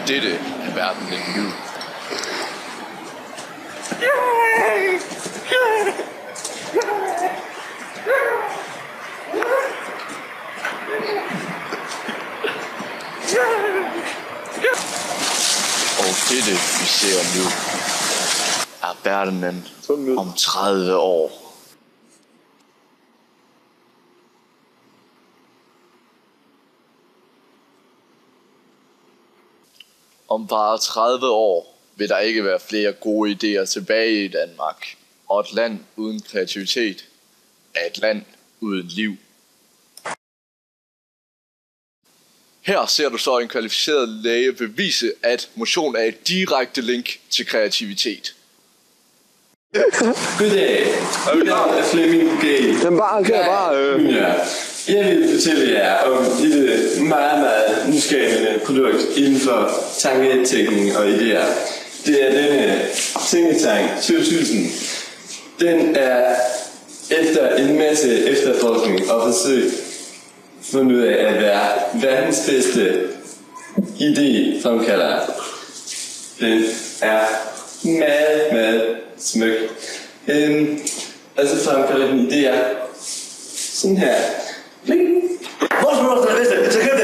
Dette er verden en lyd. Og dette vi ser nu er verdenen om 30 år. Om bare 30 år vil der ikke være flere gode idéer tilbage i Danmark. Og et land uden kreativitet er et land uden liv. Her ser du så en kvalificeret læge bevise, at motion er et direkte link til kreativitet. Goddag. Mit navn er Flemming G. Jeg vil fortælle jer om et meget, meget nysgerrende produkt inden for tanketækning og idéer. Det er denne tænketank 2000. Den er efter en masse efterforskning og forsøg fundet ud af at være verdens bedste idé-fremkalder. Den er meget, meget smuk. Og så fremkalder den idéer sådan her. Vos monstruos de la bestia,